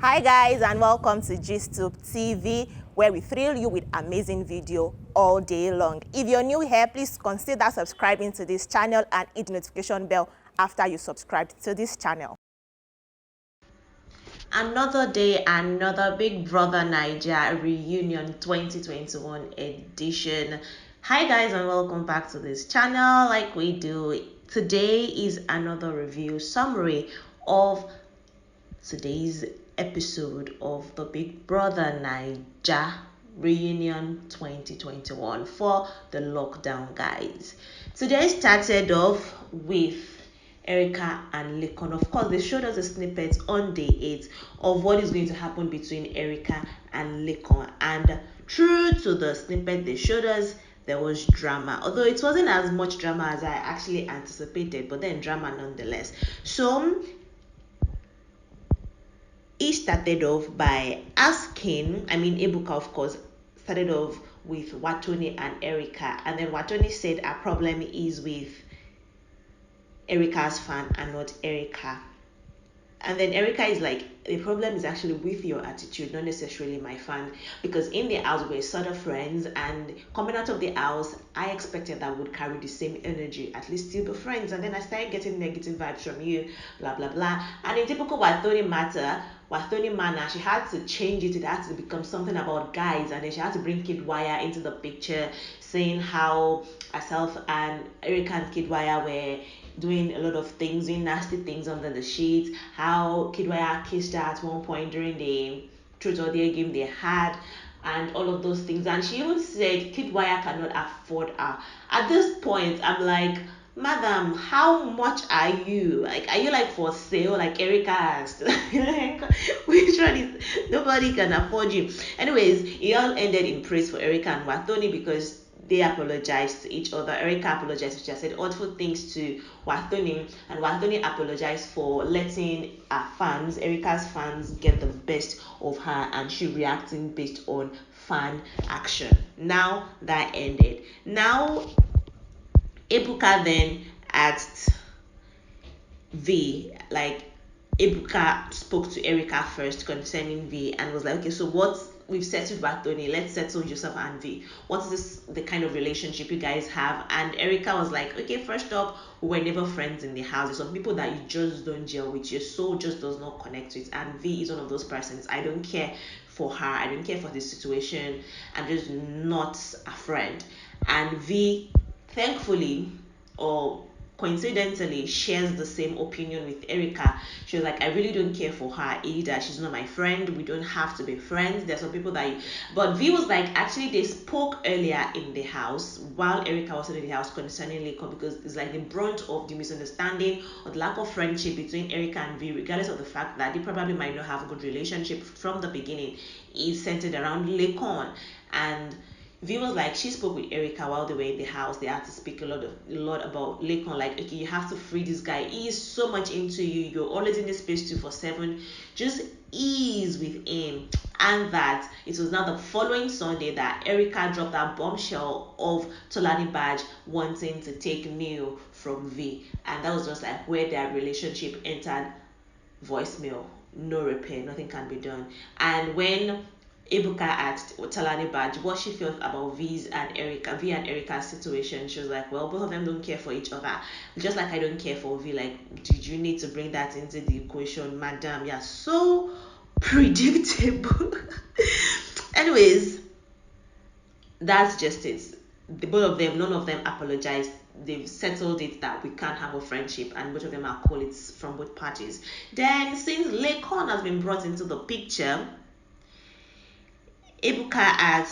Hi guys, and welcome to GISTUBE TV, where we thrill you with amazing video all day long. If you're new here, please consider subscribing to this channel and hit the notification bell after you subscribe to this channel. Another day, another Big Brother Naija reunion 2021 edition. Hi guys, and welcome back to this channel. Like we do, today is another review summary of today's episode of the Big Brother Naija reunion 2021 for the lockdown guys. Today started off with Erica and Laycon. Of course, they showed us a snippet on day 8 of what is going to happen between Erica and Laycon, and true to the snippet they showed us, there was drama, although it wasn't as much drama as I actually anticipated, but then drama nonetheless. So he started off by asking, Ebuka, of course, started off with Watoni and Erica, and then Watoni said our problem is with Erica's fan and not Erica. And then Erica is like, the problem is actually with your attitude, not necessarily my fan. Because in the house, we're sort of friends, and coming out of the house, I expected that would carry the same energy, at least still be friends. And then I started getting negative vibes from you, blah, blah, blah. And in typical Watoni manner, she had to change it. It had to become something about guys. And then she had to bring Kid Wire into the picture, saying how herself and Erica and Kid Wire were doing a lot of things, doing nasty things under the sheets, how Kid Wire kissed her at one point during the truth or dare game they had, and all of those things. And she even said Kid Wire cannot afford her. At this point, I'm like, madam, how much are you? Like, are you like for sale? Like Erica asked. Which one is, nobody can afford you? Anyways, it all ended in praise for Erica and Watoni because they apologized to each other. Erica apologized, which I said awful things to Watoni, and Watoni apologized for letting her fans, Erica's fans, get the best of her, and she reacting based on fan action. Now that ended. Now Ebuka then asked V, like, Ebuka spoke to Erica first concerning V and was like, okay, so what's, we've settled Watoni, let's settle yourself and V. What is this, the kind of relationship you guys have? And Erica was like, okay, first up, we were never friends in the house. There's some people that you just don't gel with, your soul just does not connect with, and V is one of those persons. I don't care for her, I don't care for this situation, I'm just not a friend. And V, thankfully, or coincidentally, shares the same opinion with Erica. She was like, I really don't care for her either, she's not my friend, we don't have to be friends. There's some people that but V was like, actually they spoke earlier in the house while Erica was in the house concerning Laycon, because it's like the brunt of the misunderstanding or the lack of friendship between Erica and V, regardless of the fact that they probably might not have a good relationship from the beginning, is centered around Laycon. And V was like, she spoke with Erica while they were in the house. They had to speak a lot about Laycon. Like, okay, you have to free this guy. He is so much into you. You're always in this space 247. Just ease with him. And that it was now the following Sunday that Erica dropped that bombshell of Tolani Badge wanting to take Neil from V. And that was just like where their relationship entered voicemail. No repair, nothing can be done. And when Ebuka asked Talani Badge what she felt about V and Erica's situation, she was like, well, both of them don't care for each other. Just like I don't care for V. Like, did you need to bring that into the equation, madam? You're so predictable. Anyways, that's just it. Both of them, none of them apologized. They've settled it that we can't have a friendship, and both of them are cool. It's from both parties. Then, since Laycon has been brought into the picture, Ebuka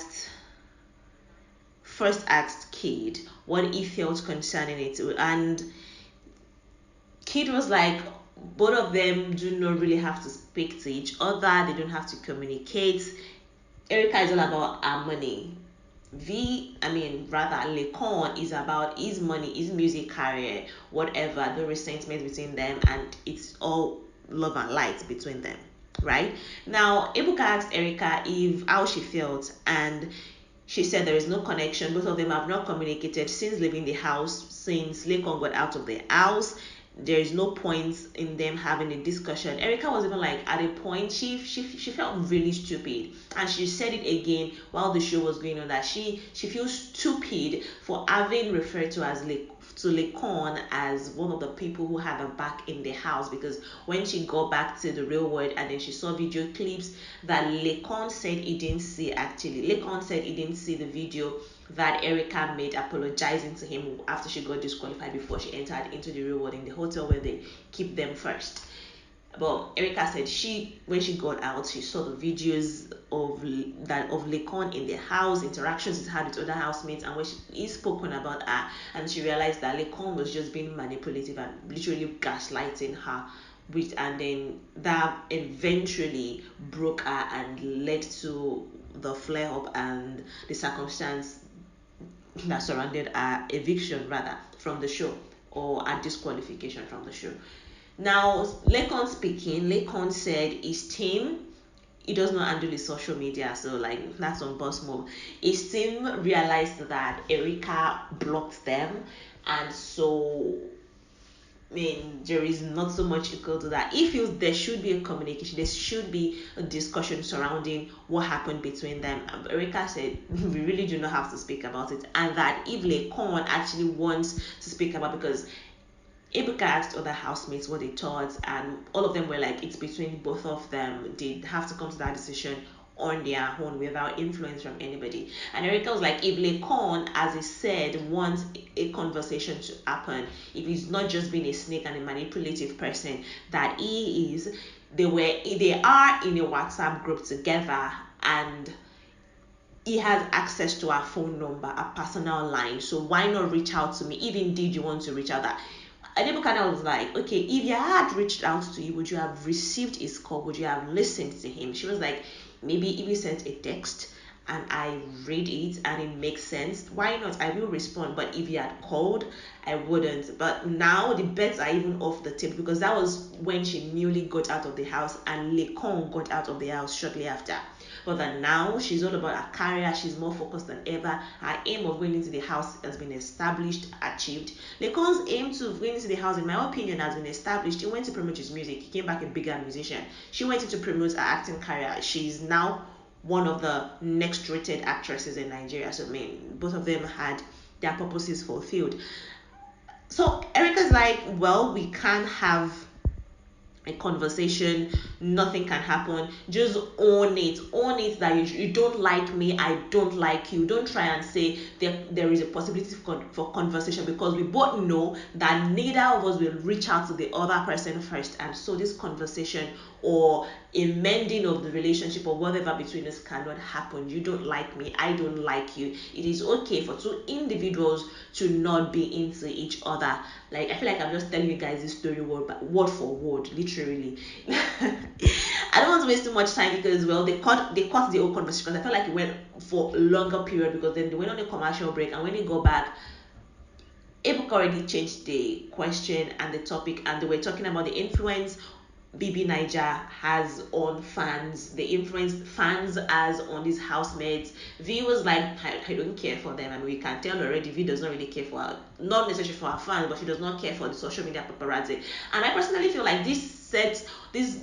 first asked Kid what he felt concerning it, and Kid was like, both of them do not really have to speak to each other, they don't have to communicate. Erica is all about our money. Laycon is about his money, his music career, whatever, no resentment between them, and it's all love and light between them. Right now, Ebuka asked Erica if how she felt, and she said there is no connection. Both of them have not communicated since leaving the house, since Laycon got out of the house. there is no point in them having a discussion. Erica was even like, at a point she felt really stupid, and she said it again while the show was going on, that she feels stupid for having referred to Laycon as one of the people who had her back in the house, because when she got back to the real world and then she saw video clips that Laycon said he didn't see. Actually, Laycon said he didn't see the video that Erica made apologizing to him after she got disqualified before she entered into the real world in the hotel where they keep them first. But Erica said when she got out, she saw the videos of Laycon in the house, interactions he's had with other housemates, and when he's spoken about her, and she realized that Laycon was just being manipulative and literally gaslighting her, and then that eventually broke her and led to the flare up and the circumstance that surrounded her eviction rather from the show, or a disqualification from the show. Now, Laycon speaking, Laycon said his team, he does not handle his social media, so like that's on boss mode. His team realized that Erica blocked them, and so I mean, there is not so much equal to that. If there should be a communication, there should be a discussion surrounding what happened between them. Erica said, we really do not have to speak about it. And that if Laycon actually wants to speak about, because Ibuka asked other housemates what they thought, and all of them were like, it's between both of them. They have to come to that decision on their own without influence from anybody. And Erica was like, if Laycon, as he said, wants a conversation to happen, if he's not just being a snake and a manipulative person that he is, they are in a WhatsApp group together, and he has access to our phone number, a personal line, so why not reach out to me if indeed you want to reach out. That Adebukana was like, okay, if you had reached out to you, would you have received his call? Would you have listened to him? She was like, maybe if he sent a text and I read it and it makes sense, why not? I will respond. But if you had called, I wouldn't. But now the bets are even off the table, because that was when she newly got out of the house and Laycon got out of the house shortly after. But that now she's all about her career, she's more focused than ever. Her aim of going into the house has been established, achieved. Laycon's aim to going into the house, in my opinion, has been established. He went to promote his music, he came back a bigger musician. She went in to promote her acting career. She's now one of the next rated actresses in Nigeria. So I mean, both of them had their purposes fulfilled. So Erica's like, well, we can't have a conversation, nothing can happen, just own it that you don't like me, I don't like you. Don't try and say there is a possibility for conversation, because we both know that neither of us will reach out to the other person first, and so this conversation or a mending of the relationship or whatever between us cannot happen. You don't like me, I don't like you. It is okay for two individuals to not be into each other. Like, I feel like I'm just telling you guys this story word for word, literally. I don't want to waste too much time, because well, they cut the whole conversation, because I felt like it went for a longer period, because then they went on a commercial break, and when they go back, Ebuka already changed the question and the topic, and they were talking about the influence Bbnaija has on fans, the influence fans has on his housemates. V was like, I don't care for them, and we can tell already V does not really care for her, not necessarily for her fans, but she does not care for the social media paparazzi. And I personally feel like this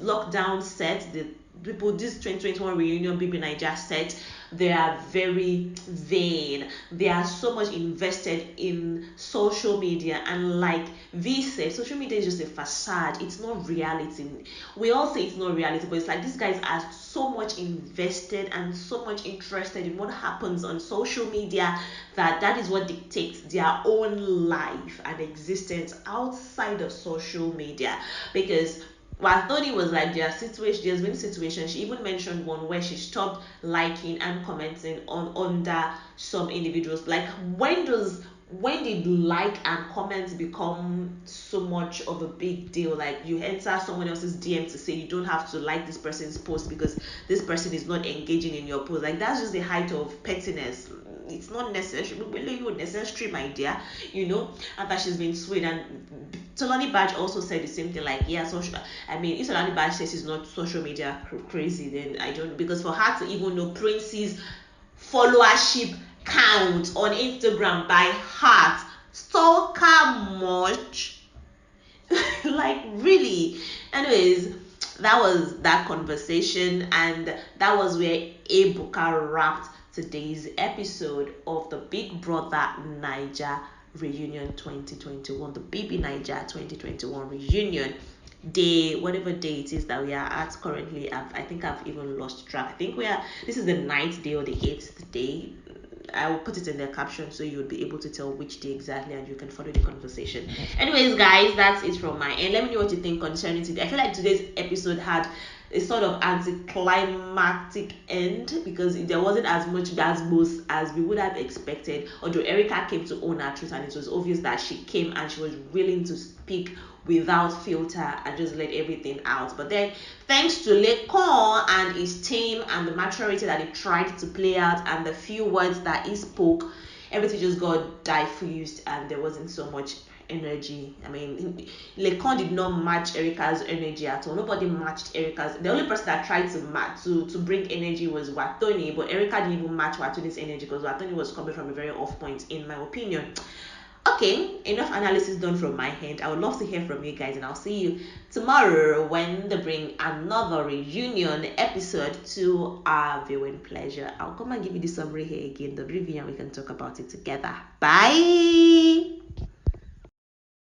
lockdown set, the people, this 2021 reunion Bbnaija set, they are very vain. They are so much invested in social media, and like V said, social media is just a facade, it's not reality. We all say it's not reality, but it's like these guys are so much invested and so much interested in what happens on social media that is what dictates their own life and existence outside of social media. Because I thought it was like there's been situations. She even mentioned one where she stopped liking and commenting on under some individuals. Like, when did like and comments become so much of a big deal? Like, you enter someone else's DM to say you don't have to like this person's post because this person is not engaging in your post. Like, that's just the height of pettiness. It's not necessary. You necessary, my dear, and that she's been sweet. And Solani Badge also said the same thing, like, yeah, if Solani Badge says it's not social media crazy, then I don't, because for her to even know Prince's followership count on Instagram by heart, stalker much, Like, really. Anyways, that was that conversation, and that was where Ebuka wrapped today's episode of the Big Brother Niger Reunion 2021, the Bbnaija 2021 reunion day, whatever day it is that we are at currently. I think I've even lost track. I think this is the 9th day or the 8th day. I will put it in the caption so you'll be able to tell which day exactly, and you can follow the conversation. Anyways, guys, that's it from my end. Let me know what you think concerning today. I feel like today's episode had a sort of anticlimactic end because there wasn't as much gasmos as we would have expected. Although Erica came to own her truth, and it was obvious that she came and she was willing to speak without filter and just let everything out. But then, thanks to Laycon and his team and the maturity that he tried to play out and the few words that he spoke, everything just got diffused and there wasn't so much energy. I mean, Laycon did not match Erica's energy at all. Nobody matched Erica's. The only person that tried to bring energy was Watoni, but Erica didn't even match Watoni's energy because Watoni was coming from a very off point, in my opinion. Okay, enough analysis done from my end. I would love to hear from you guys, and I'll see you tomorrow when they bring another reunion episode to our viewing pleasure. I'll come and give you the summary here again, the review, and we can talk about it together. Bye.